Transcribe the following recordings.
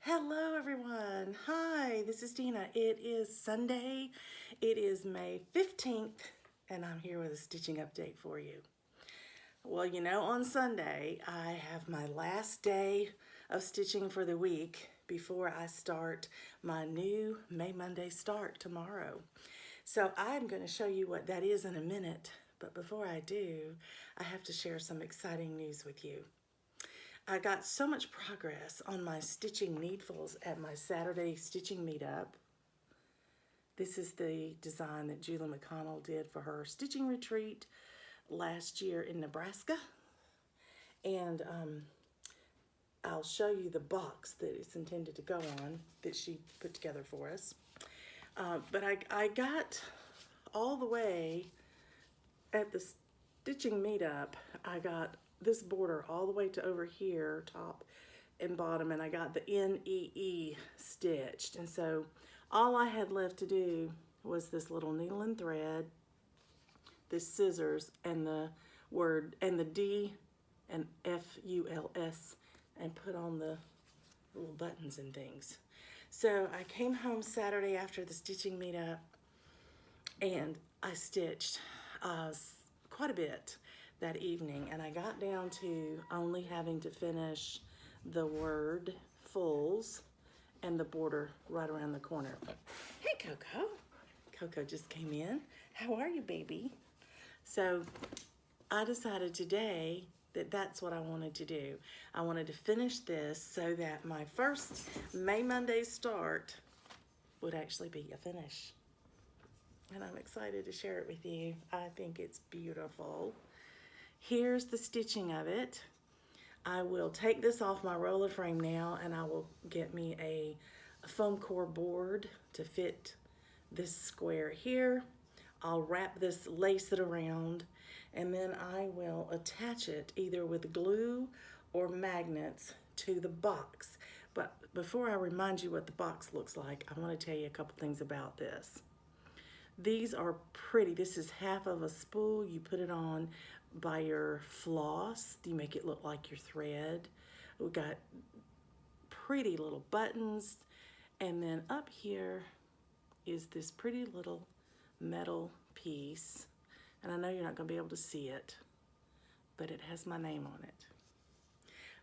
Hello everyone. Hi, this is Dina. It is Sunday. It is May 15th and I'm here with a stitching update for you. Well, on Sunday I have my last day of stitching for the week before I start my new May Monday start tomorrow. So I'm going to show you what that is in a minute, but before I do, I have to share some exciting news with you. I got so much progress on my stitching needfuls at my Saturday stitching meetup. This is the design that Julie McConnell did for her stitching retreat last year in Nebraska. And I'll show you the box that it's intended to go on that she put together for us. But I got all the way at the stitching meetup. I got this border all the way to over here, top and bottom, and I got the NEE stitched. And so all I had left to do was this little needle and thread, this scissors, and the word, and the D and FULS, and put on the little buttons and things. So I came home Saturday after the stitching meetup, and I stitched quite a bit that evening, and I got down to only having to finish the word fulls and the border right around the corner. Hey, Coco. Coco just came in. How are you, baby? So I decided today that that's what I wanted to do. I wanted to finish this so that my first May Monday start would actually be a finish. And I'm excited to share it with you. I think it's beautiful. Here's the stitching of it. I will take this off my roller frame now, and I will get me a foam core board to fit this square here. I'll wrap this, lace it around, and then I will attach it either with glue or magnets to the box. But before I remind you what the box looks like, I want to tell you a couple things about this. These are pretty. This is half of a spool. You put it on by your floss. You make it look like your thread. We got pretty little buttons. And then up here is this pretty little metal piece. And I know you're not going to be able to see it, but it has my name on it.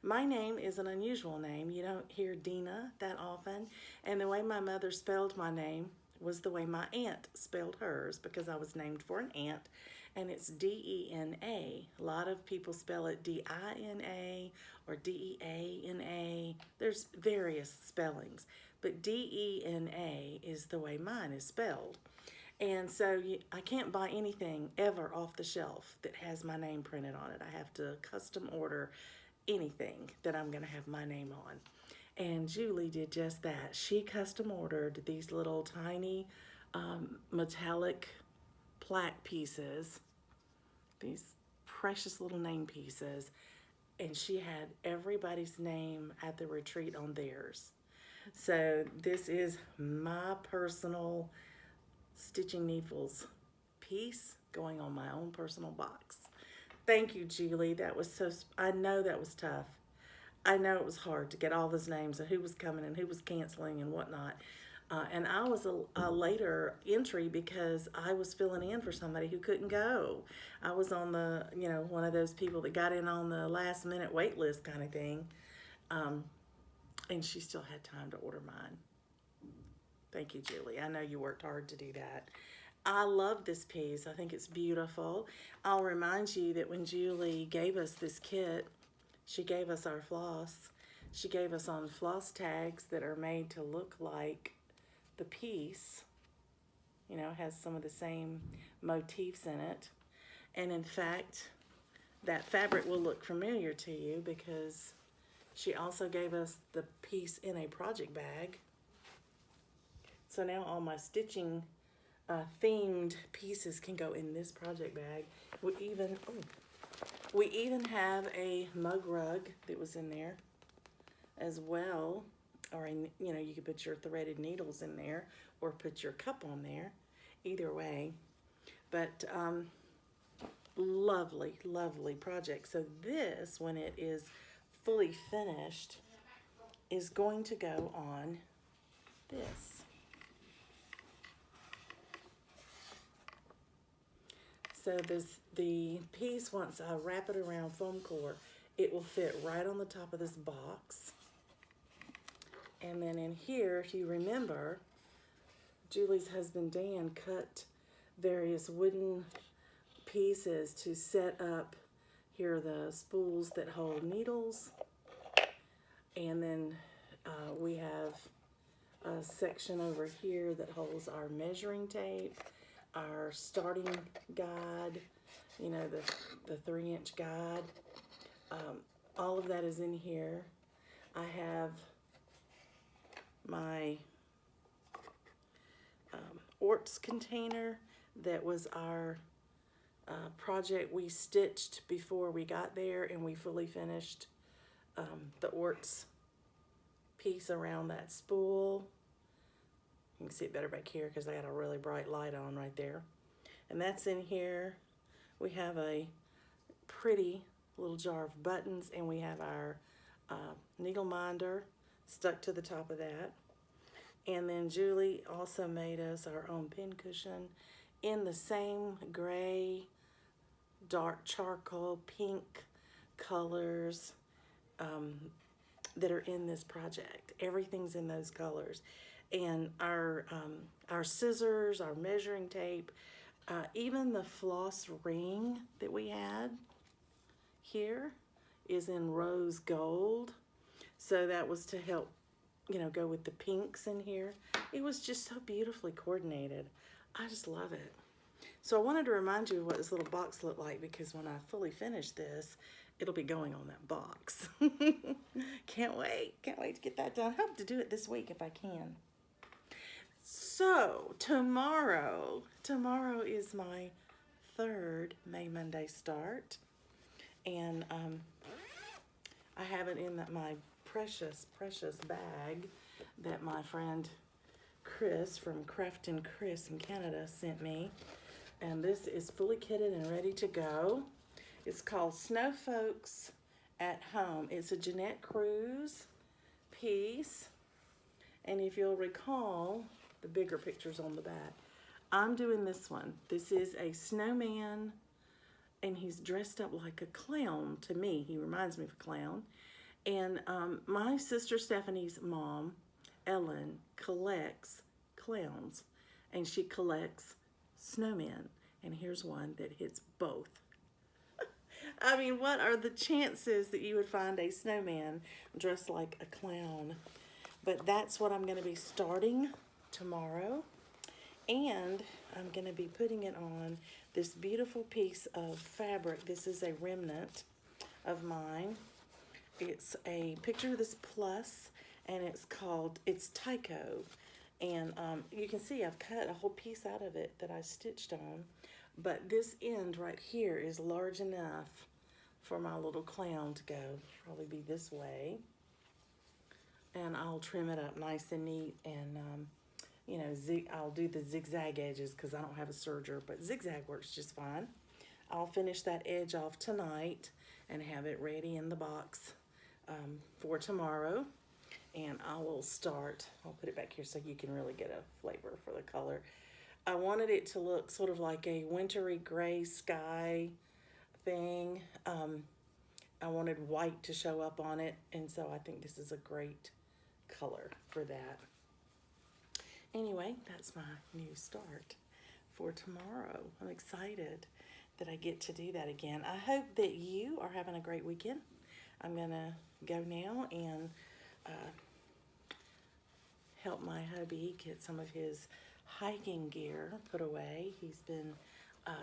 My name is an unusual name. You don't hear Dina that often. And the way my mother spelled my name was the way my aunt spelled hers, because I was named for an aunt, and it's D-E-N-A. A lot of people spell it D-I-N-A or D-E-A-N-A. There's various spellings, but D-E-N-A is the way mine is spelled. And so I can't buy anything ever off the shelf that has my name printed on it. I have to custom order anything that I'm going to have my name on. And Julie did just that. She custom ordered these little tiny metallic plaque pieces, these precious little name pieces, and she had everybody's name at the retreat on theirs. So this is my personal Stitching Needfuls piece going on my own personal box. Thank you, Julie. That was so, I know that was tough. I know it was hard to get all those names and who was coming and who was canceling and whatnot. And I was a later entry because I was filling in for somebody who couldn't go. I was on the, one of those people that got in on the last minute wait list kind of thing. And she still had time to order mine. Thank you, Julie. I know you worked hard to do that. I love this piece. I think it's beautiful. I'll remind you that when Julie gave us this kit, she gave us our floss. She gave us on floss tags that are made to look like the piece. It has some of the same motifs in it. And in fact, that fabric will look familiar to you because she also gave us the piece in a project bag. So now all my stitching themed pieces can go in this project bag. We even have a mug rug that was in there as well. Or, you could put your threaded needles in there or put your cup on there. Either way. But lovely, lovely project. So this, when it is fully finished, is going to go on this. So the piece, once I wrap it around foam core, it will fit right on the top of this box. And then in here, if you remember, Julie's husband Dan cut various wooden pieces to set up. Here are the spools that hold needles. And then we have a section over here that holds our measuring tape, our starting guide, you know, the 3-inch guide. All of that is in here. I have my orts container that was our project we stitched before we got there, and we fully finished the orts piece around that spool. You can see it better back here because I got a really bright light on right there. And that's in here. We have a pretty little jar of buttons, and we have our needle minder stuck to the top of that. And then Julie also made us our own pin cushion in the same gray, dark charcoal, pink colors that are in this project. Everything's in those colors. And our scissors, our measuring tape, even the floss ring that we had here is in rose gold. So that was to help, you know, go with the pinks in here. It was just so beautifully coordinated. I just love it. So I wanted to remind you of what this little box looked like, because when I fully finish this, it'll be going on that box. Can't wait to get that done. Hope to do it this week if I can. So tomorrow is my 3rd May Monday start, and I have it in my precious bag that my friend Chris from Craftin' Chris in Canada sent me, and this is fully kitted and ready to go. It's called Snow Folks at Home. It's a Jeanette Cruz piece, and if you'll recall, the bigger pictures on the back. I'm doing this one. This is a snowman, and he's dressed up like a clown to me. He reminds me of a clown. And my sister Stephanie's mom, Ellen, collects clowns, and she collects snowmen. And here's one that hits both. I mean, what are the chances that you would find a snowman dressed like a clown? But that's what I'm going to be starting tomorrow, and I'm going to be putting it on this beautiful piece of fabric. This is a remnant of mine. It's a picture of this plus, and it's Tyco, and you can see I've cut a whole piece out of it that I stitched on, but this end right here is large enough for my little clown to go. Probably be this way, and I'll trim it up nice and neat, and you know, I'll do the zigzag edges because I don't have a serger, but zigzag works just fine. I'll finish that edge off tonight and have it ready in the box for tomorrow. And I will start, I'll put it back here so you can really get a flavor for the color. I wanted it to look sort of like a wintry gray sky thing. I wanted white to show up on it, and so I think this is a great color for that. Anyway, that's my new start for tomorrow. I'm excited that I get to do that again. I hope that you are having a great weekend. I'm gonna go now and help my hubby get some of his hiking gear put away. He's been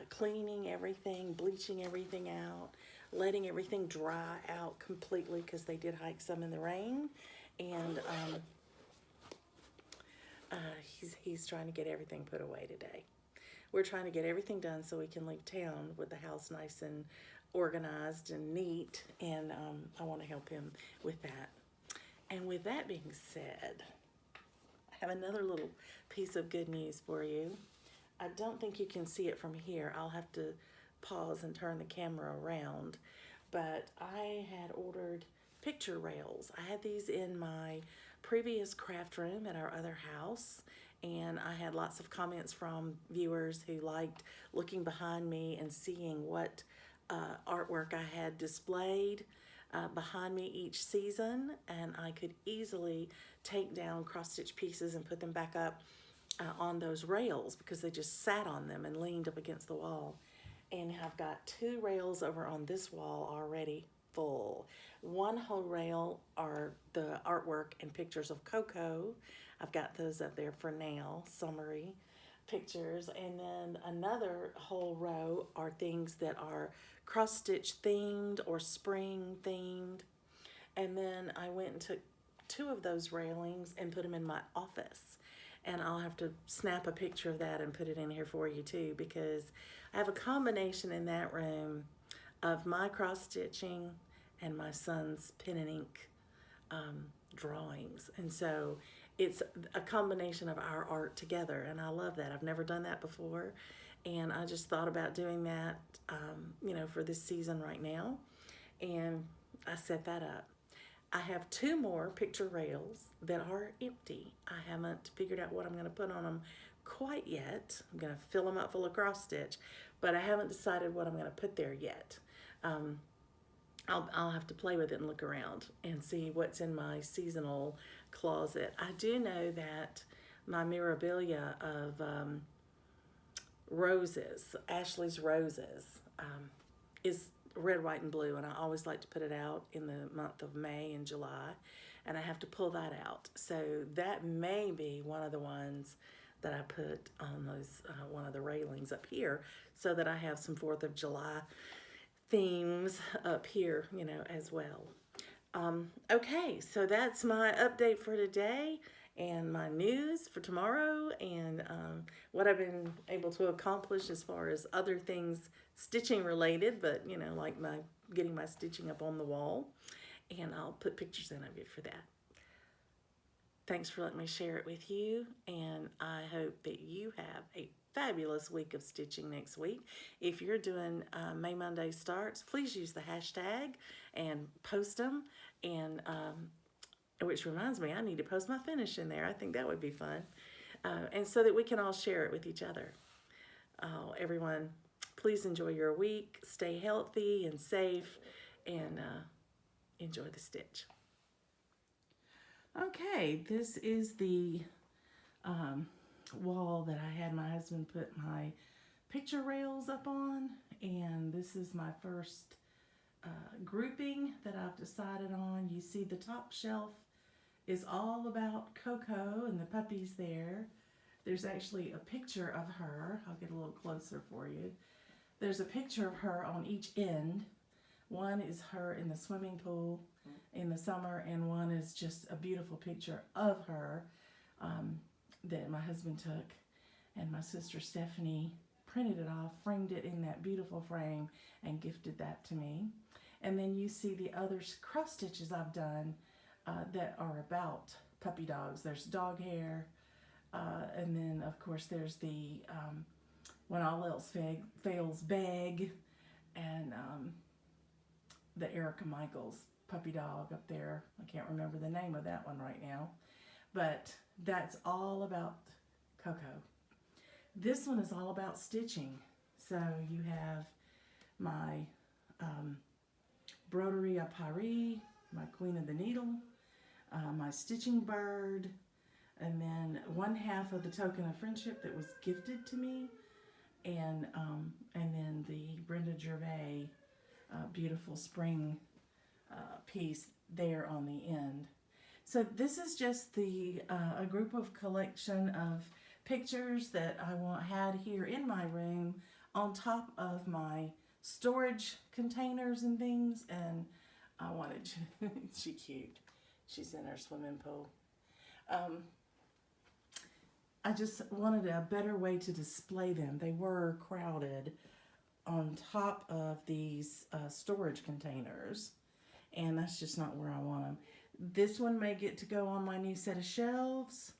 cleaning everything, bleaching everything out, letting everything dry out completely because they did hike some in the rain, and he's trying to get everything put away today. We're trying to get everything done so we can leave town with the house nice and organized and neat, and I want to help him with that. And with that being said, I have another little piece of good news for you. I don't think you can see it from here. I'll have to pause and turn the camera around, but I had ordered picture rails. I had these in my previous craft room at our other house, and I had lots of comments from viewers who liked looking behind me and seeing what artwork I had displayed behind me each season, and I could easily take down cross-stitch pieces and put them back up on those rails because they just sat on them and leaned up against the wall. And I've got 2 rails over on this wall already full. One whole rail are the artwork and pictures of Coco. I've got those up there for now, summary pictures. And then another whole row are things that are cross-stitch themed or spring themed. And then I went and took 2 of those railings and put them in my office. And I'll have to snap a picture of that and put it in here for you too, because I have a combination in that room of my cross-stitching and my son's pen and ink drawings. And so it's a combination of our art together, and I love that. I've never done that before, and I just thought about doing that, you know, for this season right now, and I set that up. I have 2 more picture rails that are empty. I haven't figured out what I'm going to put on them quite yet. I'm going to fill them up full of cross stitch, but I haven't decided what I'm going to put there yet. I'll have to play with it and look around and see what's in my seasonal closet. I do know that my memorabilia of roses, Ashley's roses, is red, white, and blue, and I always like to put it out in the month of May and July, and I have to pull that out. So that may be one of the ones that I put on those one of the railings up here, so that I have some 4th of July themes up here, you know, as well. Okay, so that's my update for today and my news for tomorrow, and what I've been able to accomplish as far as other things stitching related, but you know, like getting my stitching up on the wall, and I'll put pictures in of it for that. Thanks for letting me share it with you, and I hope that you have a fabulous week of stitching next week. If you're doing May Monday starts, please use the hashtag and post them, and which reminds me, I need to post my finish in there. I think that would be fun, and so that we can all share it with each other. Everyone, please enjoy your week. Stay healthy and safe, and enjoy the stitch. Okay, this is the wall that I had my husband put my picture rails up on, and this is my first grouping that I've decided on. You see the top shelf is all about Coco and the puppies there. There's actually a picture of her. I'll get a little closer for you. There's a picture of her on each end. One is her in the swimming pool in the summer, and one is just a beautiful picture of her that my husband took, and my sister Stephanie printed it off, framed it in that beautiful frame, and gifted that to me. And then you see the other cross stitches I've done that are about puppy dogs. There's dog hair, and then of course there's the when all else fails bag, and the Erica Michaels puppy dog up there. I can't remember the name of that one right now, but that's all about Coco. This one is all about stitching. So you have my broderie à Paris, my Queen of the Needle, my stitching bird, and then 1/2 of the token of friendship that was gifted to me, and then the Brenda Gervais beautiful spring piece there on the end. So this is just the a group of collection of pictures that I had here in my room on top of my storage containers and things, and I wanted to, she's cute. She's in her swimming pool. I just wanted a better way to display them. They were crowded on top of these storage containers, and that's just not where I want them. This one may get to go on my new set of shelves,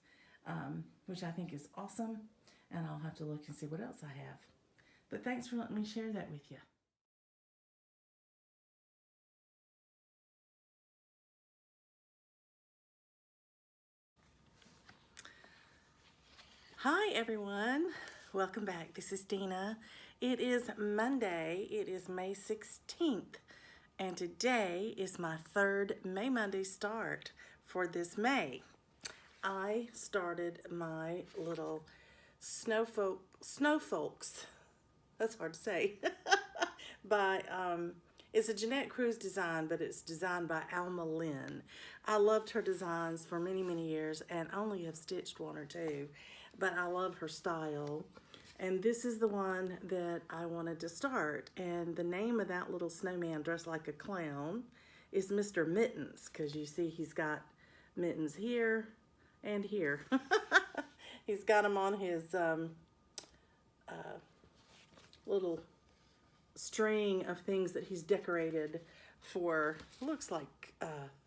which I think is awesome, and I'll have to look and see what else I have. But thanks for letting me share that with you. Hi everyone, welcome back. This is Dina. It is Monday, it is May 16th, and today is my third May Monday start for this May. I started my little snowfolks, that's hard to say, by, it's a Jeanette Cruz design, but it's designed by Alma Lynne. I loved her designs for many, many years and only have stitched one or two, but I love her style. And this is the one that I wanted to start. And the name of that little snowman dressed like a clown is Mr. Mittens, because you see he's got mittens here and here. He's got them on his little string of things that he's decorated for, looks like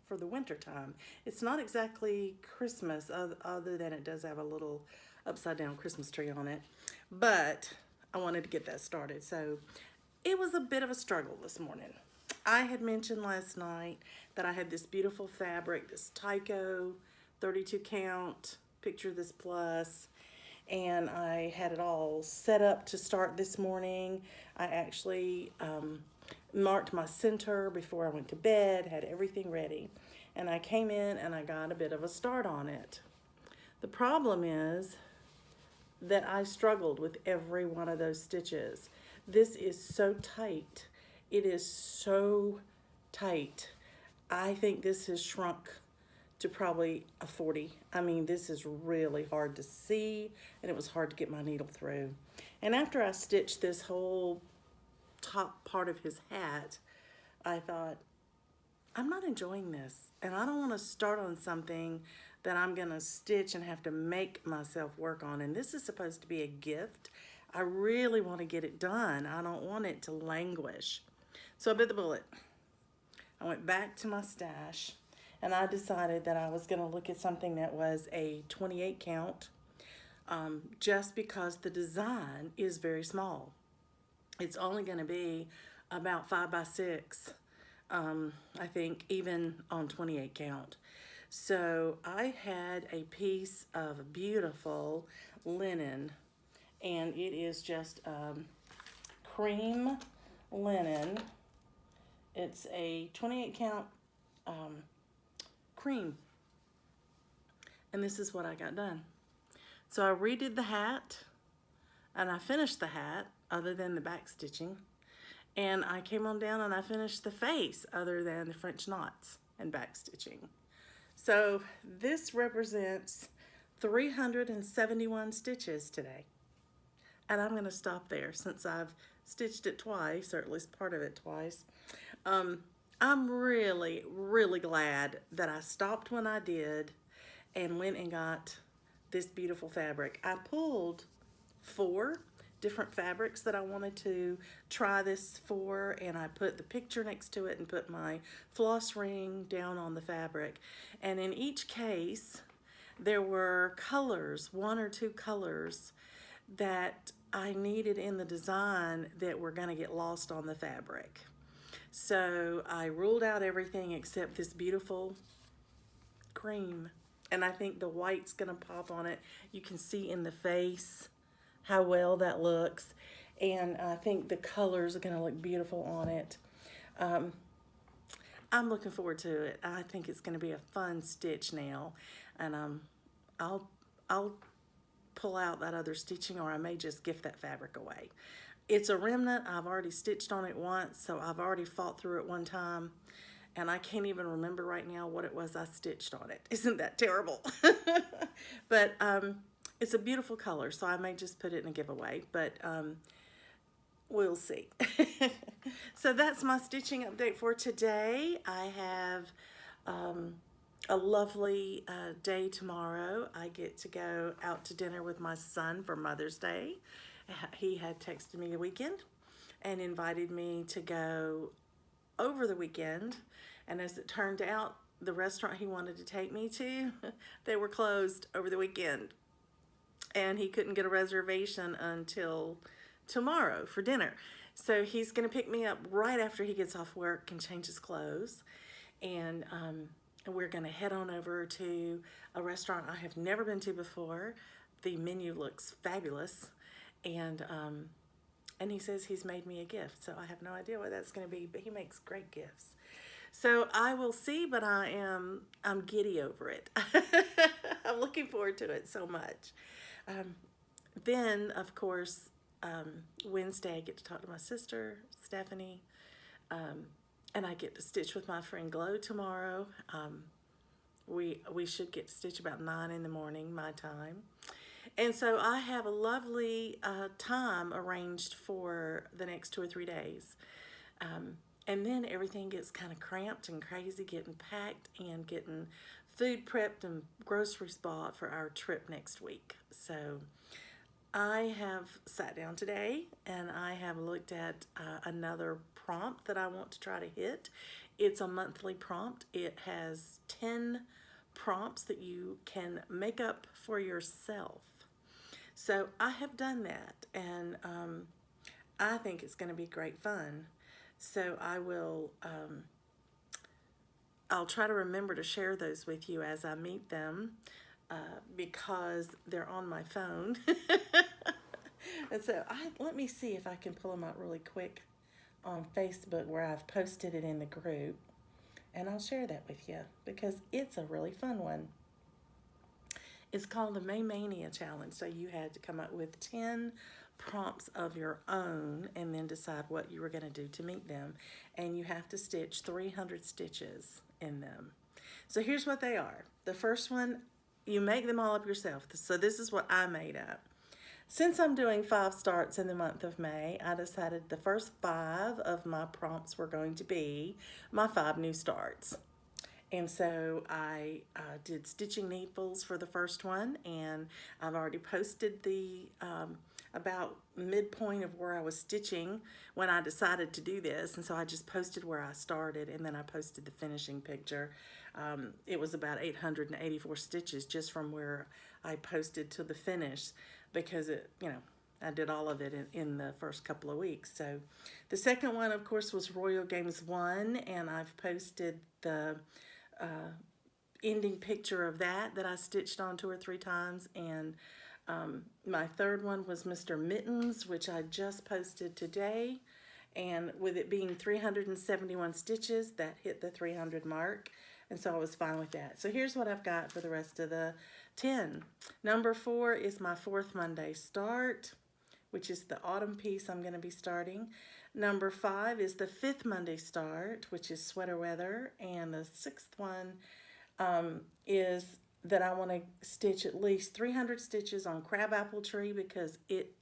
for the winter time. It's not exactly Christmas, other than it does have a little upside down Christmas tree on it, but I wanted to get that started. So it was a bit of a struggle this morning. I had mentioned last night that I had this beautiful fabric, this Tyco 32 count, picture this plus, and I had it all set up to start this morning. I actually marked my center before I went to bed, had everything ready, and I came in and I got a bit of a start on it. The problem is that I struggled with every one of those stitches. This is so tight. It is so tight. I think this has shrunk to probably a 40. I mean, this is really hard to see, and it was hard to get my needle through. And after I stitched this whole top part of his hat, I thought, I'm not enjoying this, and I don't want to start on something that I'm gonna stitch and have to make myself work on. And this is supposed to be a gift. I really want to get it done. I don't want it to languish. So I bit the bullet. I went back to my stash and I decided that I was gonna look at something that was a 28 count, just because the design is very small. It's only gonna be about 5 by 6, I think, even on 28 count. So I had a piece of beautiful linen, and it is just cream linen. It's a 28 count cream, and this is what I got done. So I redid the hat, and I finished the hat other than the back stitching, and I came on down and I finished the face other than the French knots and back stitching. So this represents 371 stitches today. And I'm gonna stop there since I've stitched it twice, or at least part of it twice. I'm really, really glad that I stopped when I did and went and got this beautiful fabric. I pulled 4 different fabrics that I wanted to try this for, and I put the picture next to it and put my floss ring down on the fabric. And in each case, there were colors, 1 or 2 colors that I needed in the design that were gonna get lost on the fabric. So I ruled out everything except this beautiful cream. And I think the white's gonna pop on it. You can see in the face how well that looks, and I think the colors are gonna look beautiful on it. I'm looking forward to it. I think it's gonna be a fun stitch now, and I'll pull out that other stitching, or I may just gift that fabric away. It's a remnant. I've already stitched on it once, so I've already fought through it one time, and I can't even remember right now what it was I stitched on it. Isn't that terrible? But it's a beautiful color, so I may just put it in a giveaway, but we'll see. So that's my stitching update for today. I have a lovely day tomorrow. I get to go out to dinner with my son for Mother's Day. He had texted me the weekend and invited me to go over the weekend, and as it turned out, the restaurant he wanted to take me to, they were closed over the weekend, and he couldn't get a reservation until tomorrow for dinner. So he's gonna pick me up right after he gets off work and change his clothes, and we're gonna head on over to a restaurant I have never been to before the menu looks fabulous, and he says he's made me a gift. So I have no idea what that's going to be, but he makes great gifts. So I will see, but I'm giddy over it. I'm looking forward to it so much. Then, of course, Wednesday I get to talk to my sister, Stephanie, and I get to stitch with my friend Glow tomorrow. We should get to stitch about 9 in the morning, my time. And so I have a lovely time arranged for the next 2 or 3 days. And then everything gets kind of cramped and crazy, getting packed and getting food prepped and groceries bought for our trip next week. So I have sat down today and I have looked at another prompt that I want to try to hit. It's a monthly prompt. It has 10 prompts that you can make up for yourself. So I have done that, and I think it's going to be great fun. So I will, I'll try to remember to share those with you as I meet them, because they're on my phone. And so let me see if I can pull them out really quick on Facebook where I've posted it in the group, and I'll share that with you because it's a really fun one. It's called the May Mania Challenge. So you had to come up with 10 prompts of your own and then decide what you were going to do to meet them. And you have to stitch 300 stitches in them. So here's what they are. The first one, you make them all up yourself. So this is what I made up. Since I'm doing 5 starts in the month of May, I decided the first 5 of my prompts were going to be my 5 new starts. And so I did stitching needfuls for the first one, and I've already posted the about midpoint of where I was stitching when I decided to do this. And so I just posted where I started, and then I posted the finishing picture. It was about 884 stitches just from where I posted to the finish, because I did all of it in the first couple of weeks. So the second one, of course, was Royal Games 1, and I've posted the ending picture of that I stitched on 2 or 3 times. And my third one was Mr. Mittens, which I just posted today, and with it being 371 stitches, that hit the 300 mark, and so I was fine with that. So here's what I've got for the rest of the 10. Number 4 is my 4th Monday start, which is the autumn piece I'm going to be starting. Number 5 is the 5th Monday start, which is sweater weather. And the 6th one is that I want to stitch at least 300 stitches on crabapple tree, because it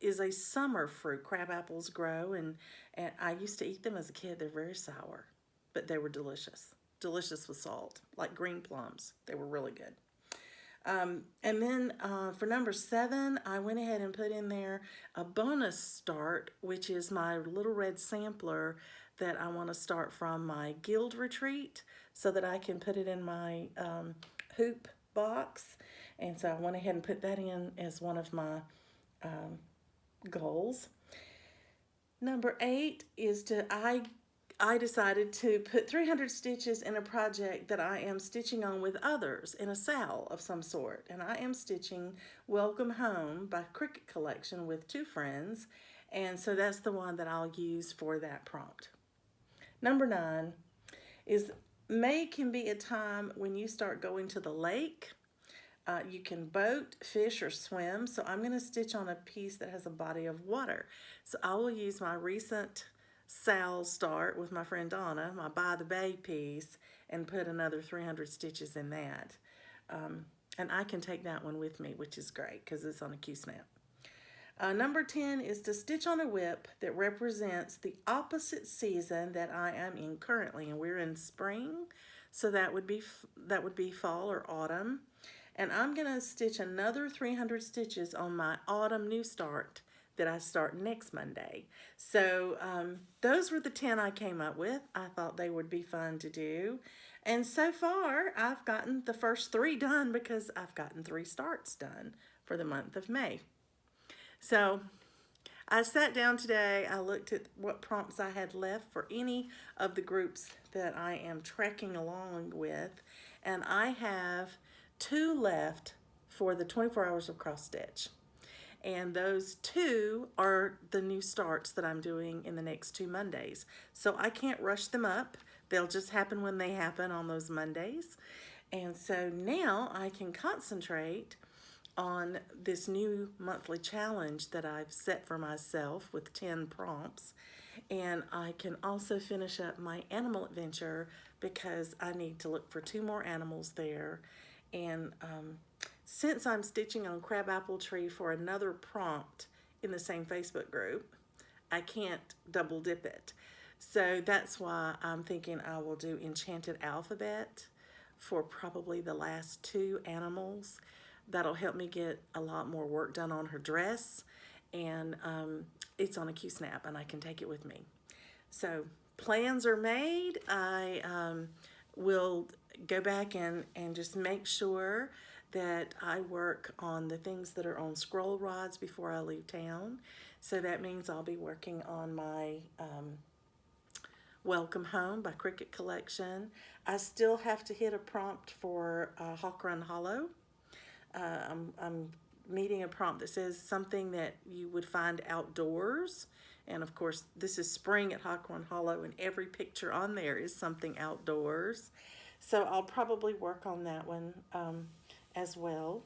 is a summer fruit. Crabapples grow, and I used to eat them as a kid. They're very sour, but they were delicious. Delicious with salt, like green plums. They were really good. And then for number 7, I went ahead and put in there a bonus start, which is my little red sampler that I want to start from my guild retreat so that I can put it in my hoop box. And so I went ahead and put that in as one of my goals. Number 8 is I decided to put 300 stitches in a project that I am stitching on with others in a sal of some sort. And I am stitching Welcome Home by Cricket Collection with 2 friends. And so that's the one that I'll use for that prompt. Number 9 is May can be a time when you start going to the lake. You can boat, fish, or swim. So I'm going to stitch on a piece that has a body of water. So I will use my recent sal start with my friend Donna, my By the Bay piece, and put another 300 stitches in that. And I can take that one with me, which is great because it's on a Q-snap. Number 10 is to stitch on a whip that represents the opposite season that I am in currently, and we're in spring, so that would be fall or autumn. And I'm going to stitch another 300 stitches on my autumn new start that I start next Monday. So those were the 10 I came up with. I thought they would be fun to do. And so far, I've gotten the first 3 done because I've gotten 3 starts done for the month of May. So I sat down today, I looked at what prompts I had left for any of the groups that I am trekking along with, and I have 2 left for the 24 hours of cross stitch. And those 2 are the new starts that I'm doing in the next 2 Mondays. So I can't rush them up. They'll just happen when they happen on those Mondays. And so now I can concentrate on this new monthly challenge that I've set for myself with 10 prompts. And I can also finish up my animal adventure because I need to look for 2 more animals there. And since I'm stitching on Crabapple Tree for another prompt in the same Facebook group, I can't double dip it. So that's why I'm thinking I will do Enchanted Alphabet for probably the last 2 animals. That'll help me get a lot more work done on her dress, and it's on a Q-snap and I can take it with me. So plans are made. I will go back and just make sure that I work on the things that are on scroll rods before I leave town. So that means I'll be working on my Welcome Home by Cricket Collection. I still have to hit a prompt for Hawk Run Hollow. I'm meeting a prompt that says something that you would find outdoors. And of course, this is spring at Hawk Run Hollow, and every picture on there is something outdoors. So I'll probably work on that one as well.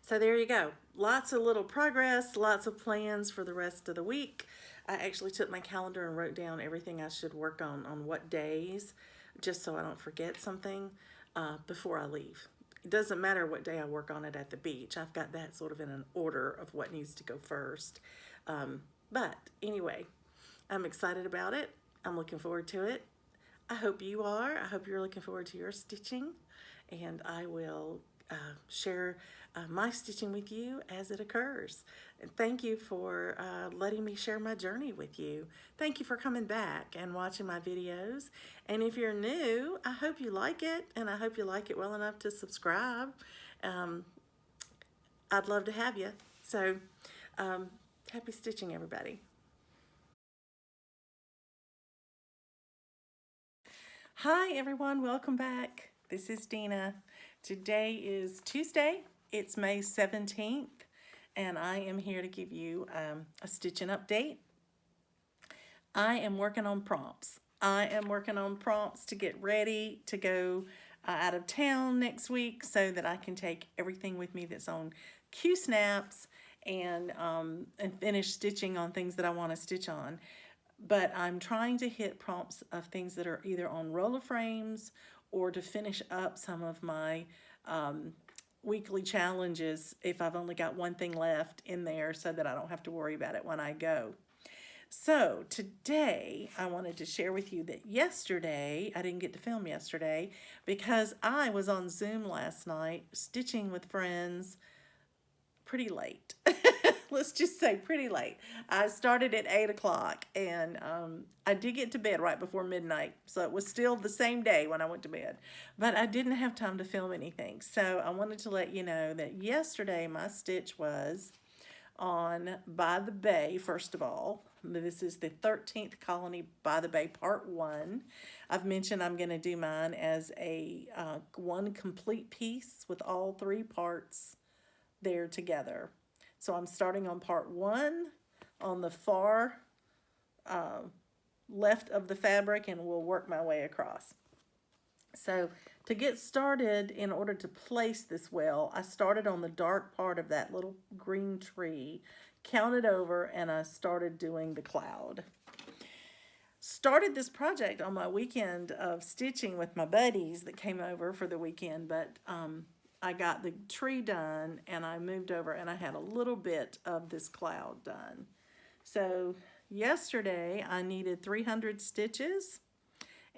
So there you go. Lots of little progress, lots of plans for the rest of the week. I actually took my calendar and wrote down everything I should work on what days, just so I don't forget something before I leave. It doesn't matter what day I work on it at the beach. I've got that sort of in an order of what needs to go first. But anyway, I'm excited about it. I'm looking forward to it. I hope you are. I hope you're looking forward to your stitching, and I will share my stitching with you as it occurs. And thank you for letting me share my journey with you. Thank you for coming back and watching my videos. And if you're new, I hope you like it, and I hope you like it well enough to subscribe. I'd love to have you. So happy stitching, everybody. Hi everyone, welcome back. This is Dina. Today is Tuesday. It's May 17th, and I am here to give you a stitching update. I am working on prompts. I am working on prompts to get ready to go out of town next week so that I can take everything with me that's on Q-snaps and finish stitching on things that I want to stitch on. But I'm trying to hit prompts of things that are either on roller frames or to finish up some of my weekly challenges if I've only got one thing left in there so that I don't have to worry about it when I go. So today I wanted to share with you that yesterday, I didn't get to film yesterday because I was on Zoom last night stitching with friends pretty late. Let's just say pretty late. I started at 8 o'clock, and I did get to bed right before midnight, so it was still the same day when I went to bed. But I didn't have time to film anything, so I wanted to let you know that yesterday my stitch was on By the Bay, first of all. This is the 13th Colony By the Bay Part 1. I've mentioned I'm going to do mine as a one complete piece with all 3 parts there together. So I'm starting on part 1 on the far left of the fabric, and we'll work my way across. So to get started, in order to place this well, I started on the dark part of that little green tree, counted over, and I started doing the cloud. Started this project on my weekend of stitching with my buddies that came over for the weekend, but I got the tree done and I moved over and I had a little bit of this cloud done. So yesterday I needed 300 stitches,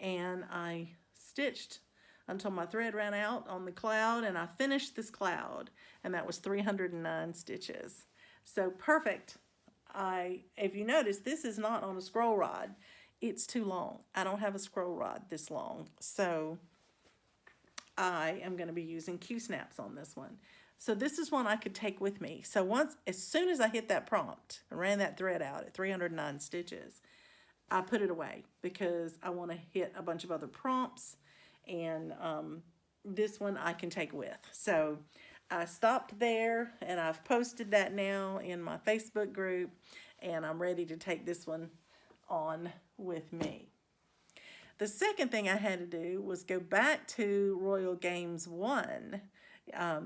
and I stitched until my thread ran out on the cloud, and I finished this cloud, and that was 309 stitches. So perfect. If you notice, this is not on a scroll rod. It's too long. I don't have a scroll rod this long, so I am going to be using Q-snaps on this one. So this is one I could take with me. So as soon as I hit that prompt and ran that thread out at 309 stitches, I put it away because I want to hit a bunch of other prompts, and this one I can take with. So I stopped there, and I've posted that now in my Facebook group, and I'm ready to take this one on with me. The second thing I had to do was go back to Royal Games 1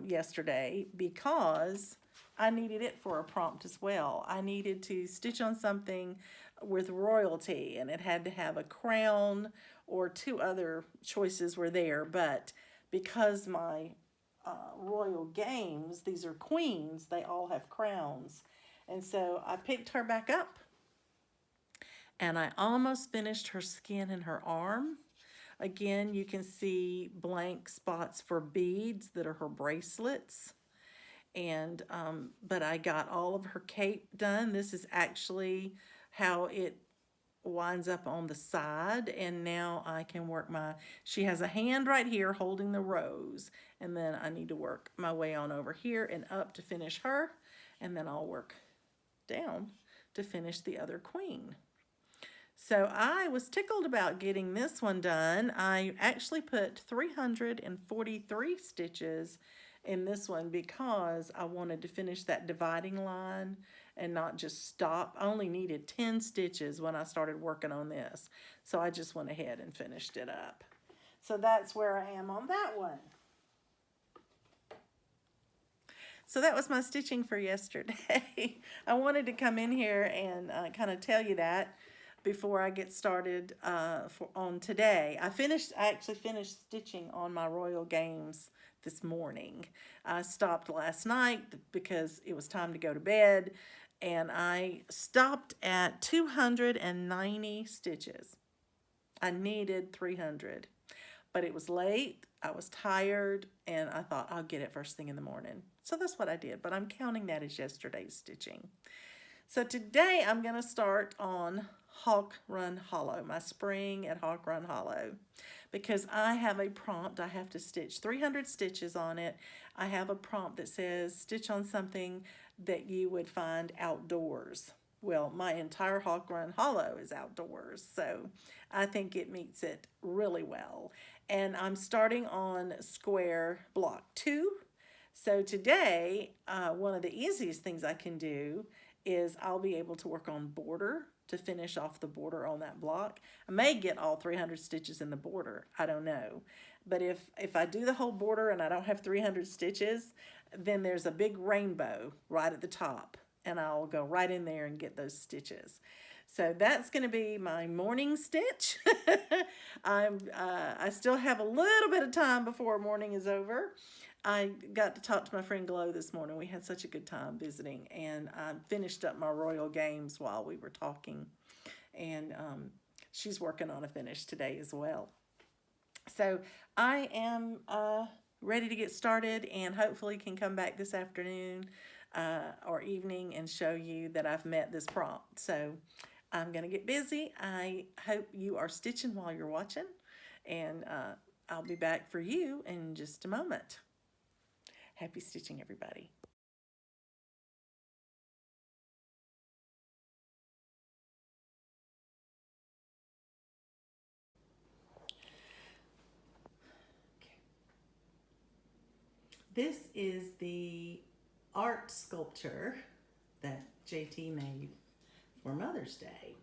yesterday because I needed it for a prompt as well. I needed to stitch on something with royalty, and it had to have a crown, or two other choices were there, but because my Royal Games, these are queens, they all have crowns. And so I picked her back up, and I almost finished her skin and her arm. Again, you can see blank spots for beads that are her bracelets. And but I got all of her cape done. This is actually how it winds up on the side, and now I can work she has a hand right here holding the rose, and then I need to work my way on over here and up to finish her, and then I'll work down to finish the other queen. So I was tickled about getting this one done. I actually put 343 stitches in this one because I wanted to finish that dividing line and not just stop. I only needed 10 stitches when I started working on this. So I just went ahead and finished it up. So that's where I am on that one. So that was my stitching for yesterday. I wanted to come in here and kind of tell you that before I get started on today. I actually finished stitching on my Royal Games this morning. I stopped last night because it was time to go to bed, and I stopped at 290 stitches. I needed 300, but it was late, I was tired, and I thought I'll get it first thing in the morning. So that's what I did, but I'm counting that as yesterday's stitching. So today I'm going to start on Hawk Run Hollow, my spring at Hawk Run Hollow, because I have a prompt. I have to stitch 300 stitches on it. I have a prompt that says stitch on something that you would find outdoors. Well, my entire Hawk Run Hollow is outdoors, so I think it meets it really well. And I'm starting on square block 2. So today, one of the easiest things I can do is I'll be able to work on border to finish off the border on that block. I may get all 300 stitches in the border, I don't know. But if I do the whole border and I don't have 300 stitches, then there's a big rainbow right at the top, and I'll go right in there and get those stitches. So that's going to be my morning stitch. I still have a little bit of time before morning is over. I got to talk to my friend Glow this morning. We had such a good time visiting, and I finished up my Royal Games while we were talking, and she's working on a finish today as well. So I am ready to get started, and hopefully can come back this afternoon or evening and show you that I've met this prompt. So I'm going to get busy. I hope you are stitching while you're watching, and I'll be back for you in just a moment. Happy stitching, everybody. Okay. This is the art sculpture that JT made for Mother's Day.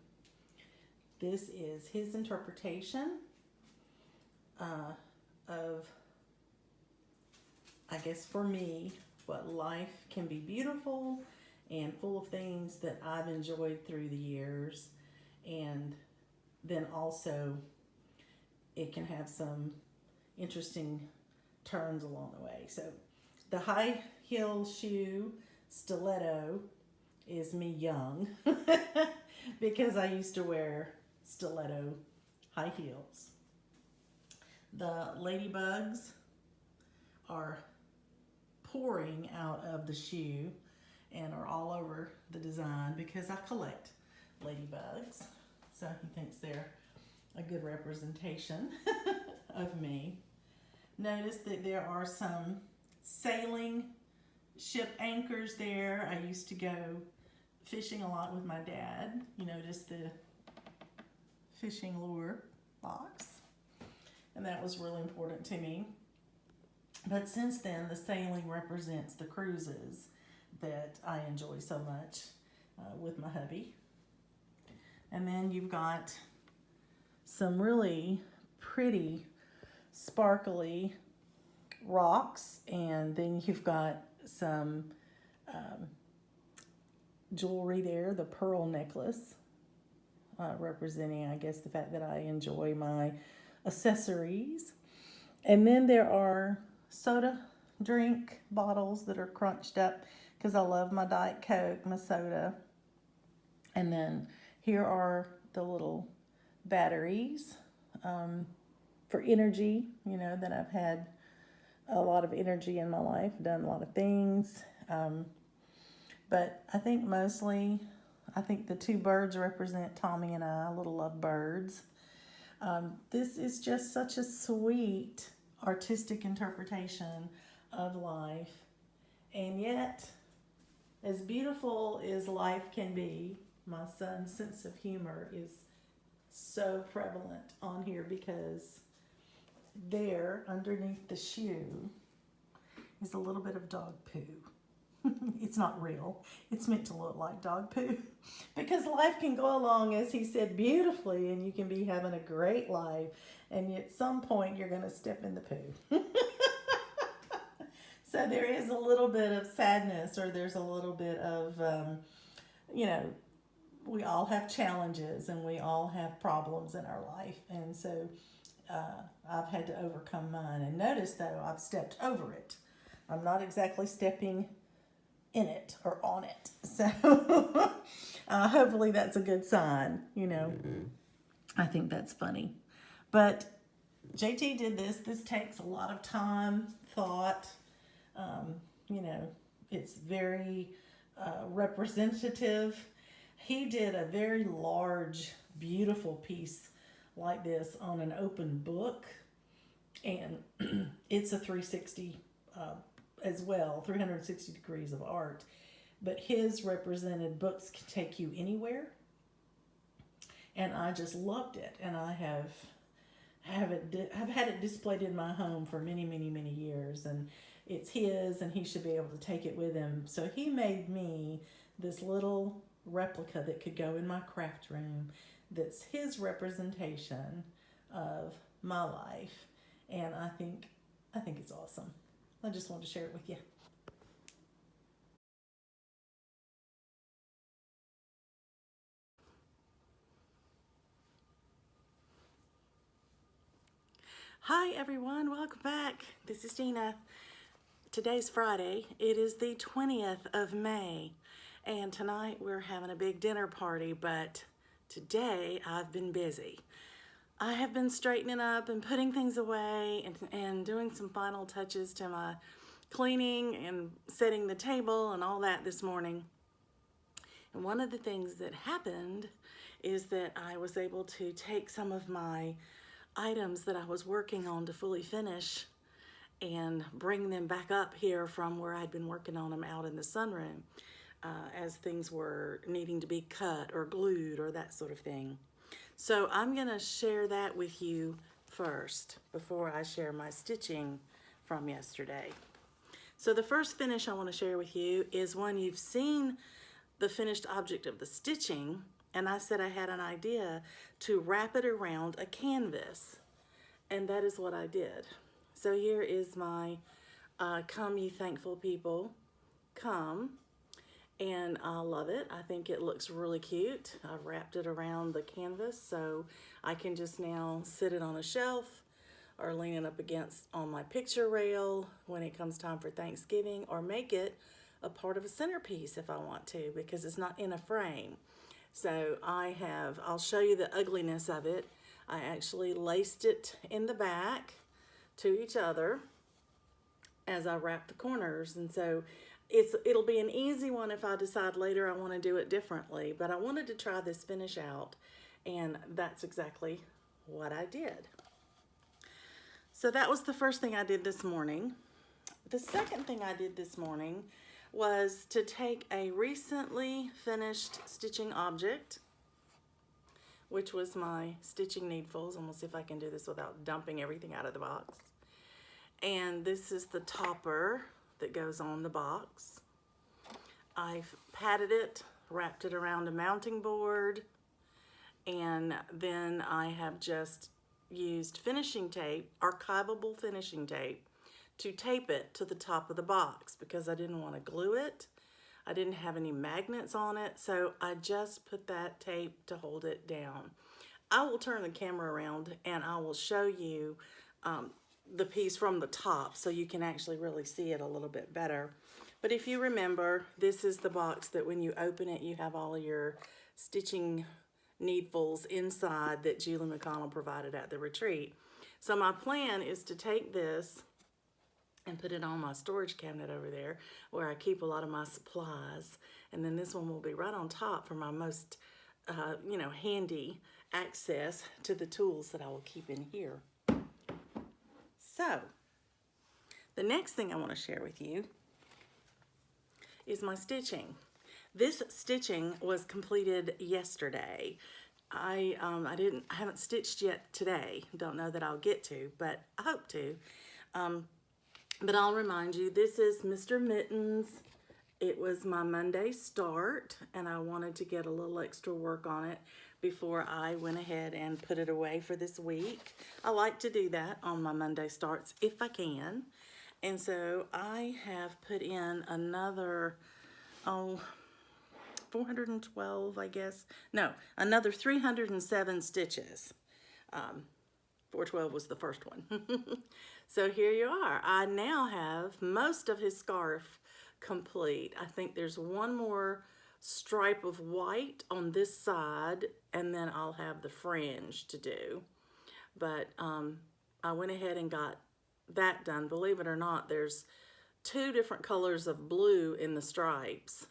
This is his interpretation of, I guess for me, what life can be beautiful and full of things that I've enjoyed through the years, and then also it can have some interesting turns along the way. So the high heel shoe stiletto is me young because I used to wear stiletto high heels. The ladybugs are pouring out of the shoe and are all over the design because I collect ladybugs. So he thinks they're a good representation of me. Notice that there are some sailing ship anchors there. I used to go fishing a lot with my dad. You notice the fishing lure box, and that was really important to me. But since then, the sailing represents the cruises that I enjoy so much with my hubby. And then you've got some really pretty, sparkly rocks, and then you've got some jewelry there, the pearl necklace, representing, I guess, the fact that I enjoy my accessories. And then there are soda drink bottles that are crunched up because I love my Diet Coke, my soda. And then here are the little batteries for energy, that I've had a lot of energy in my life, done a lot of things. But I think mostly, the two birds represent Tommy and I, little love birds. This is just such a sweet artistic interpretation of life. And yet, as beautiful as life can be, my son's sense of humor is so prevalent on here because there, underneath the shoe, is a little bit of dog poo. It's not real. It's meant to look like dog poo. Because life can go along, as he said, beautifully, and you can be having a great life, and at some point you're going to step in the poo. So there is a little bit of sadness, or there's a little bit of, we all have challenges and we all have problems in our life. And so I've had to overcome mine. And notice, though, I've stepped over it. I'm not exactly stepping in it or on it. So hopefully that's a good sign, I think that's funny. But JT did this. This takes a lot of time, thought. It's very representative. He did a very large, beautiful piece like this on an open book. And it's a 360 as well, 360 degrees of art. But his represented books can take you anywhere. And I just loved it. And I've had it displayed in my home for many, many, many years. And it's his, and he should be able to take it with him. So he made me this little replica that could go in my craft room that's his representation of my life. And I think it's awesome. I just wanted to share it with you. Hi everyone, welcome back. This is Dina. Today's Friday. It is the 20th of May, and tonight we're having a big dinner party, but today I've been busy. I have been straightening up and putting things away and doing some final touches to my cleaning and setting the table and all that this morning. And one of the things that happened is that I was able to take some of my items that I was working on to fully finish and bring them back up here from where I'd been working on them out in the sunroom as things were needing to be cut or glued or that sort of thing. So I'm gonna share that with you first before I share my stitching from yesterday. So the first finish I want to share with you is one you've seen the finished object of the stitching, and I said I had an idea to wrap it around a canvas, and that is what I did. So here is my Come Ye Thankful People, come, and I love it. I think it looks really cute. I've wrapped it around the canvas so I can just now sit it on a shelf or lean it up against on my picture rail when it comes time for Thanksgiving, or make it a part of a centerpiece if I want to, because it's not in a frame. So I'll show you the ugliness of it. I actually laced it in the back to each other as I wrap the corners, and so it'll be an easy one if I decide later I want to do it differently, but I wanted to try this finish out, and that's exactly what I did. So that was the first thing I did this morning. The second thing I did this morning was to take a recently finished stitching object, which was my stitching Needfuls. I'm gonna see if I can do this without dumping everything out of the box. And this is the topper that goes on the box. I've padded it, wrapped it around a mounting board, and then I have just used finishing tape, archivable finishing tape, to tape it to the top of the box because I didn't want to glue it. I didn't have any magnets on it, so I just put that tape to hold it down. I will turn the camera around and I will show you the piece from the top so you can actually really see it a little bit better. But if you remember, this is the box that when you open it, you have all of your stitching needfuls inside that Julie McConnell provided at the retreat. So my plan is to take this and put it on my storage cabinet over there where I keep a lot of my supplies. And then this one will be right on top for my most, handy access to the tools that I will keep in here. So, the next thing I want to share with you is my stitching. This stitching was completed yesterday. I haven't stitched yet today. Don't know that I'll get to, but I hope to. But I'll remind you, this is Mr. Mittens. It was my Monday start, and I wanted to get a little extra work on it before I went ahead and put it away for this week. I like to do that on my Monday starts if I can. And so I have put in another, 412, I guess. No, another 307 stitches. 412 was the first one. So here you are. I now have most of his scarf complete. I think there's one more stripe of white on this side, and then I'll have the fringe to do. But I went ahead and got that done. Believe it or not, there's 2 different colors of blue in the stripes,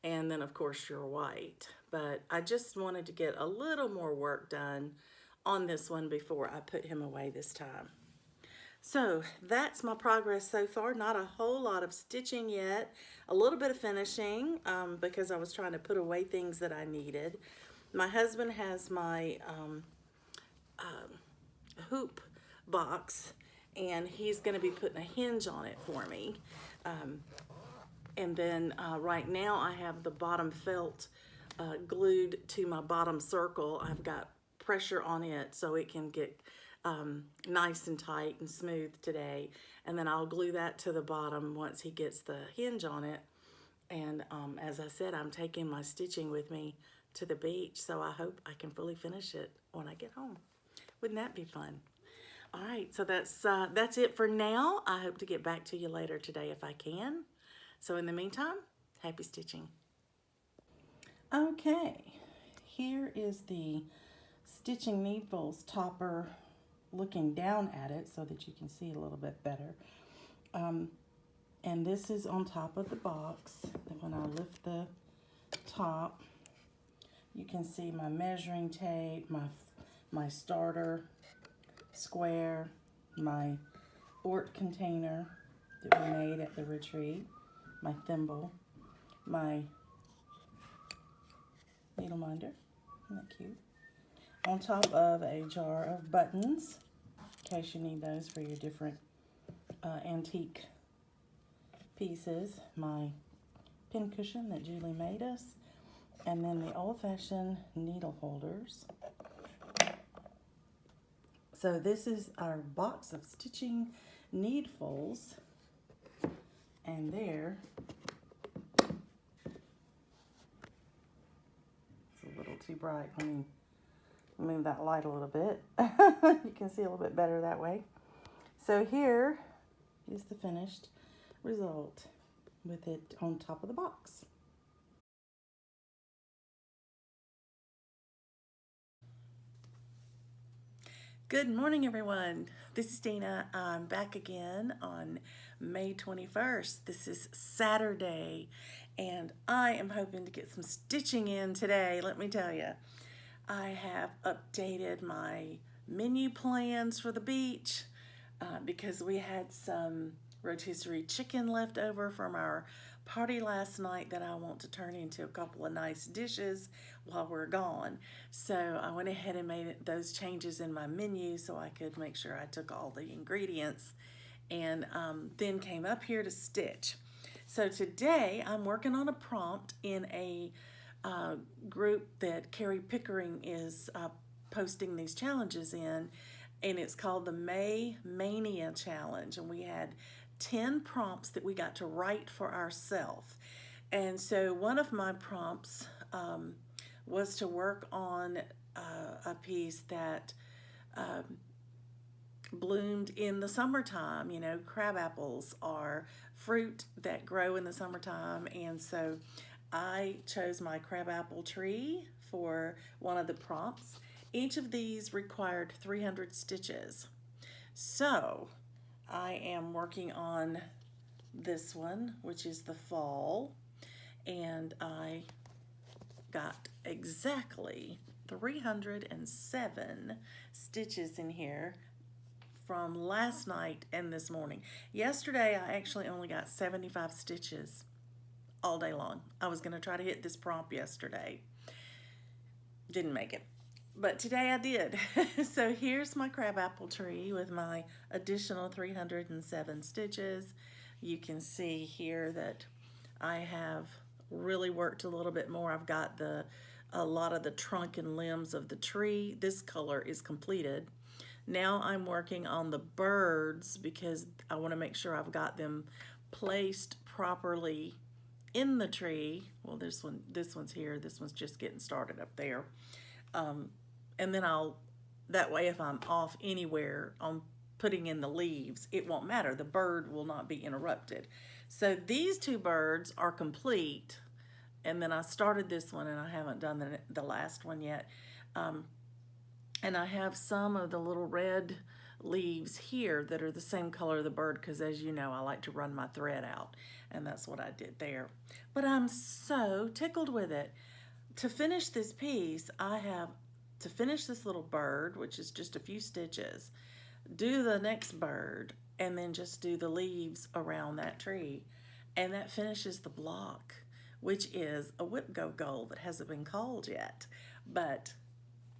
and then of course your white. But I just wanted to get a little more work done on this one before I put him away this time. So that's my progress so far. Not a whole lot of stitching yet. A little bit of finishing because I was trying to put away things that I needed. My husband has my hoop box, and he's going to be putting a hinge on it for me. And then right now I have the bottom felt glued to my bottom circle. I've got pressure on it so it can get nice and tight and smooth today. And then I'll glue that to the bottom once he gets the hinge on it. And as I said, I'm taking my stitching with me to the beach, so I hope I can fully finish it when I get home. Wouldn't that be fun? All right, so that's it for now. I hope to get back to you later today if I can. So in the meantime, happy stitching. Okay, here is the Stitching Needfuls topper looking down at it so that you can see a little bit better. And this is on top of the box. And when I lift the top, you can see my measuring tape, my starter square, my Ort container that we made at the retreat, my thimble, my needle minder. Isn't that cute? On top of a jar of buttons, in case you need those for your different antique pieces, my pin cushion that Julie made us, and then the old-fashioned needle holders. So this is our box of Stitching Needfuls, and there, it's a little too bright. Let me move that light a little bit. You can see a little bit better that way. So here is the finished result with it on top of the box. Good morning, everyone. This is Dina. I'm back again on May 21st. This is Saturday, and I am hoping to get some stitching in today, let me tell you. I have updated my menu plans for the beach because we had some rotisserie chicken left over from our party last night that I want to turn into a couple of nice dishes while we're gone. So I went ahead and made those changes in my menu so I could make sure I took all the ingredients and then came up here to stitch. So today I'm working on a prompt in a group that Carrie Pickering is posting these challenges in, and it's called the May Mania Challenge, and we had 10 prompts that we got to write for ourselves. And so one of my prompts was to work on a piece that bloomed in the summertime. You know, crab apples are fruit that grow in the summertime, and so I chose my crabapple tree for one of the prompts. Each of these required 300 stitches. So I am working on this one, which is the fall, and I got exactly 307 stitches in here from last night and this morning. Yesterday I actually only got 75 stitches all day long. I was going to try to hit this prompt yesterday. Didn't make it. But today I did. So here's my crabapple tree with my additional 307 stitches. You can see here that I have really worked a little bit more. I've got a lot of the trunk and limbs of the tree. This color is completed. Now I'm working on the birds because I want to make sure I've got them placed properly in the tree. Well, this one's here. This one's just getting started up there. And then that way if I'm off anywhere on putting in the leaves, it won't matter. The bird will not be interrupted. So these two birds are complete. And then I started this one and I haven't done the last one yet. And I have some of the little red leaves here that are the same color of the bird because, as you know, I like to run my thread out, and that's what I did there. But I'm so tickled with it. To finish this piece, I have to finish this little bird, which is just a few stitches, do the next bird, and then just do the leaves around that tree. And that finishes the block, which is a whip go goal that hasn't been called yet. But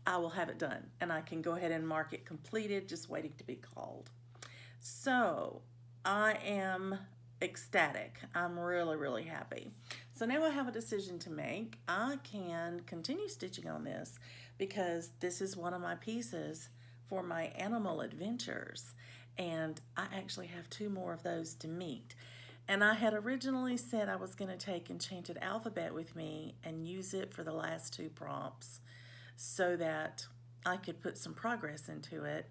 I will have it done, and I can go ahead and mark it completed, just waiting to be called. So I am ecstatic. I'm really, really happy. So now I have a decision to make. I can continue stitching on this because this is one of my pieces for my animal adventures, and I actually have 2 more of those to meet. And I had originally said I was going to take Enchanted Alphabet with me and use it for the last 2 prompts, so that I could put some progress into it,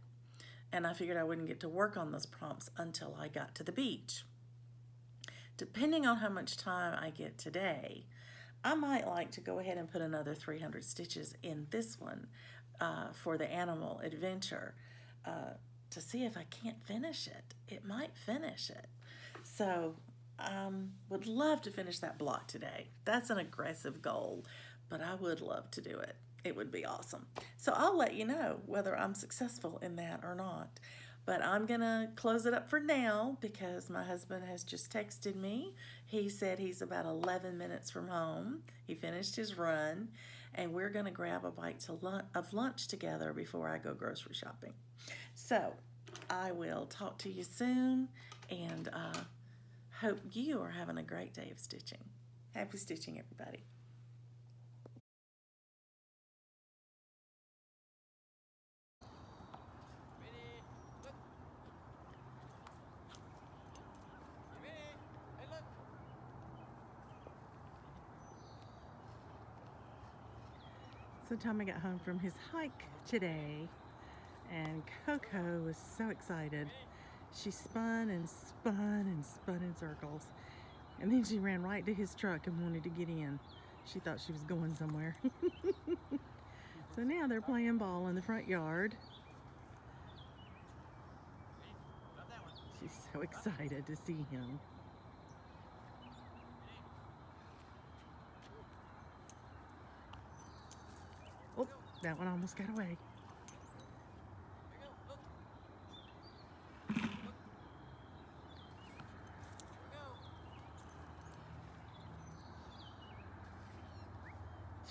and I figured I wouldn't get to work on those prompts until I got to the beach. Depending on how much time I get today, I might like to go ahead and put another 300 stitches in this one for the animal adventure to see if I can't finish it. It might finish it. So would love to finish that block today. That's an aggressive goal, but I would love to do it. It would be awesome. So I'll let you know whether I'm successful in that or not. But I'm gonna close it up for now because my husband has just texted me. He said he's about 11 minutes from home. He finished his run, and we're gonna grab a bite of lunch together before I go grocery shopping. So I will talk to you soon, and hope you are having a great day of stitching. Happy stitching, everybody. So Tommy got home from his hike today, and Coco was so excited. She spun and spun and spun in circles, and then she ran right to his truck and wanted to get in. She thought she was going somewhere. So now they're playing ball in the front yard. She's so excited to see him. Oh, that one almost got away.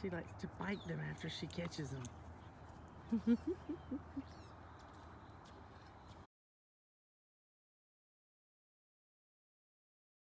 She likes to bite them after she catches them.